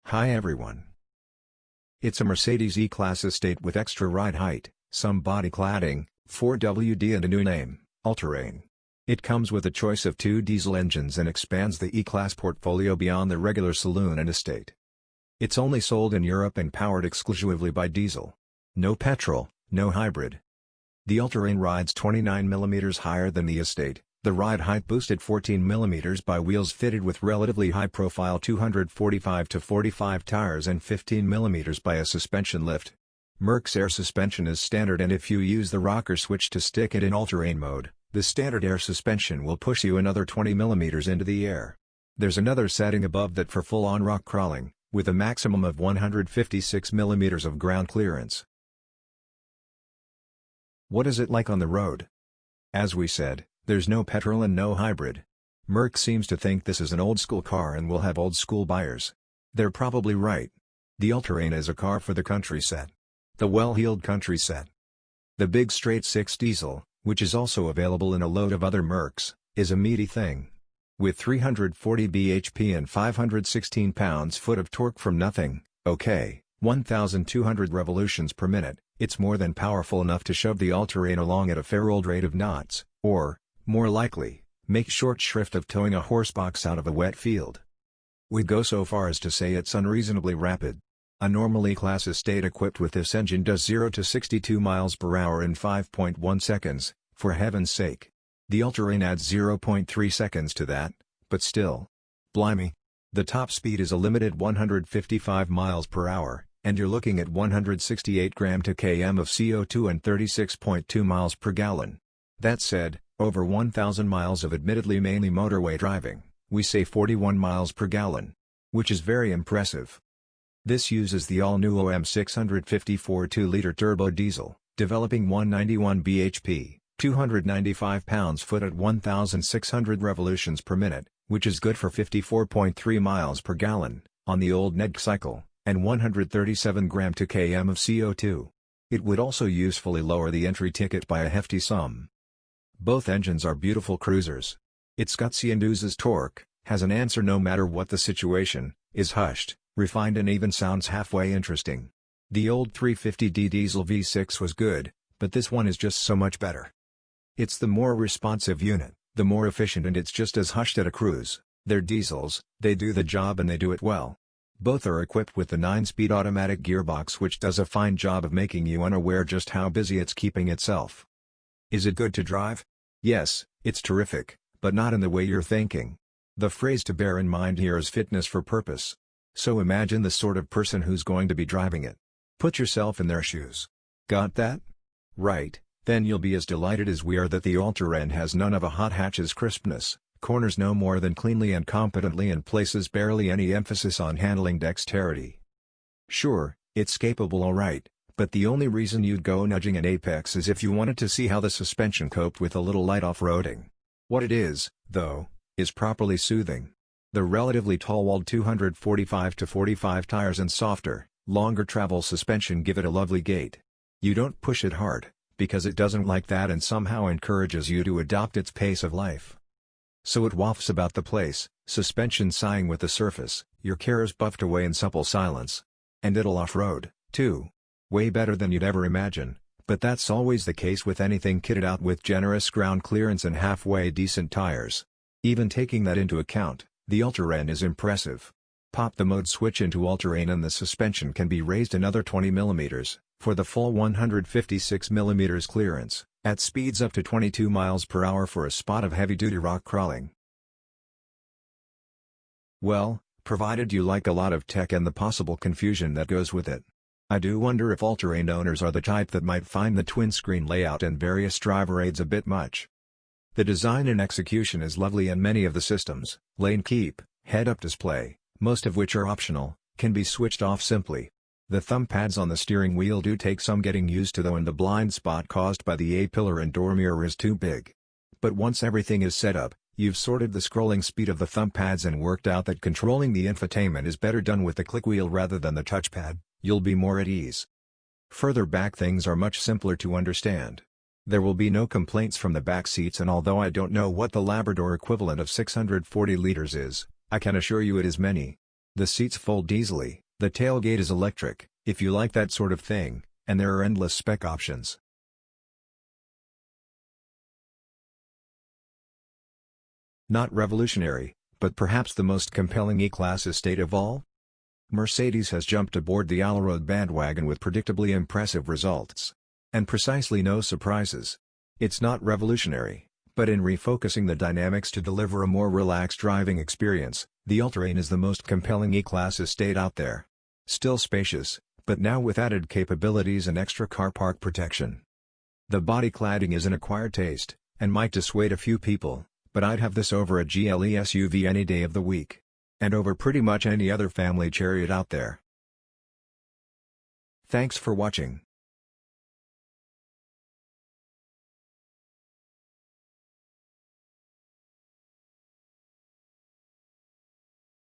Hi everyone. It's a Mercedes E-Class estate with extra ride height, some body cladding, 4WD and a new name, All-Terrain. It comes with a choice of 2 diesel engines and expands the E-Class portfolio beyond the regular saloon and estate. It's only sold in Europe and powered exclusively by diesel. No petrol, no hybrid. The All-Terrain rides 29 mm higher than the estate. The ride height boosted 14 mm by wheels fitted with relatively high-profile 245/45 tires and 15 mm by a suspension lift. Merc's air suspension is standard, and if you use the rocker switch to stick it in all-terrain mode, the standard air suspension will push you another 20 mm into the air. There's another setting above that for full-on rock crawling, with a maximum of 156 mm of ground clearance. What is it like on the road? As we said, there's no petrol and no hybrid. Merc seems to think this is an old-school car and will have old-school buyers. They're probably right. The All-Terrain is a car for the country set. The well-heeled country set. The big straight 6 diesel, which is also available in a load of other Mercs, is a meaty thing. With 340 bhp and 516 pounds-foot of torque from nothing, 1,200 revolutions per minute, it's more than powerful enough to shove the All-Terrain along at a fair old rate of knots, or, more likely, make short shrift of towing a horsebox out of a wet field. We'd go so far as to say it's unreasonably rapid. A normal E-Class estate equipped with this engine does 0 to 62 miles per hour in 5.1 seconds, for heaven's sake. The All-Terrain adds 0.3 seconds to that, but still. Blimey. The top speed is a limited 155 miles per hour, and you're looking at 168 gram to km of CO2 and 36.2 miles per gallon. That said, over 1,000 miles of admittedly mainly motorway driving, we say 41 miles per gallon. Which is very impressive. This uses the all-new OM 654 2-liter turbo diesel, developing 191 bhp, 295 pounds-foot at 1,600 revolutions per minute, which is good for 54.3 miles per gallon, on the old NEG cycle, and 137 gram to km of CO2. It would also usefully lower the entry ticket by a hefty sum. Both engines are beautiful cruisers. It's gutsy and oozes torque, has an answer no matter what the situation, is hushed, refined, and even sounds halfway interesting. The old 350D diesel V6 was good, but this one is just so much better. It's the more responsive unit, the more efficient, and it's just as hushed at a cruise. They're diesels, they do the job and they do it well. Both are equipped with the 9-speed automatic gearbox, which does a fine job of making you unaware just how busy it's keeping itself. Is it good to drive? Yes, it's terrific, but not in the way you're thinking. The phrase to bear in mind here is fitness for purpose. So imagine the sort of person who's going to be driving it. Put yourself in their shoes. Got that? Right, then you'll be as delighted as we are that the All-Terrain has none of a hot hatch's crispness, corners no more than cleanly and competently, and places barely any emphasis on handling dexterity. Sure, it's capable all right, but the only reason you'd go nudging an apex is if you wanted to see how the suspension coped with a little light off-roading. What it is, though, is properly soothing. The relatively tall-walled 245/45 tires and softer, longer travel suspension give it a lovely gait. You don't push it hard, because it doesn't like that and somehow encourages you to adopt its pace of life. So it wafts about the place, suspension sighing with the surface, your cares buffed away in supple silence. And it'll off-road, too. Way better than you'd ever imagine, but that's always the case with anything kitted out with generous ground clearance and halfway decent tires. Even taking that into account, the All-Terrain is impressive. Pop the mode switch into All-Terrain and the suspension can be raised another 20 mm, for the full 156 mm clearance, at speeds up to 22 miles per hour for a spot of heavy-duty rock crawling. Well, provided you like a lot of tech and the possible confusion that goes with it. I do wonder if All-Terrain owners are the type that might find the twin-screen layout and various driver aids a bit much. The design and execution is lovely, and many of the systems, lane keep, head-up display, most of which are optional, can be switched off simply. The thumb pads on the steering wheel do take some getting used to though, and the blind spot caused by the A-pillar and door mirror is too big. But once everything is set up, you've sorted the scrolling speed of the thumb pads and worked out that controlling the infotainment is better done with the click wheel rather than the touchpad, you'll be more at ease. Further back, things are much simpler to understand. There will be no complaints from the back seats, and although I don't know what the Labrador equivalent of 640 liters is, I can assure you it is many. The seats fold easily, the tailgate is electric, if you like that sort of thing, and there are endless spec options. Not revolutionary, but perhaps the most compelling E-Class estate of all? Mercedes has jumped aboard the all-road bandwagon with predictably impressive results. And precisely no surprises. It's not revolutionary, but in refocusing the dynamics to deliver a more relaxed driving experience, the All-Terrain is the most compelling E-Class estate out there. Still spacious, but now with added capabilities and extra car park protection. The body cladding is an acquired taste, and might dissuade a few people, but I'd have this over a GLE SUV any day of the week. And over pretty much any other family chariot out there. Thanks for watching.